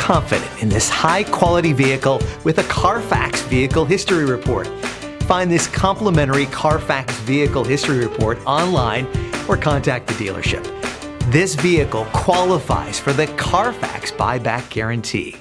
confident in this high-quality vehicle with a Carfax Vehicle History Report. Find this complimentary Carfax Vehicle History Report online or contact the dealership. This vehicle qualifies for the Carfax Buyback Guarantee.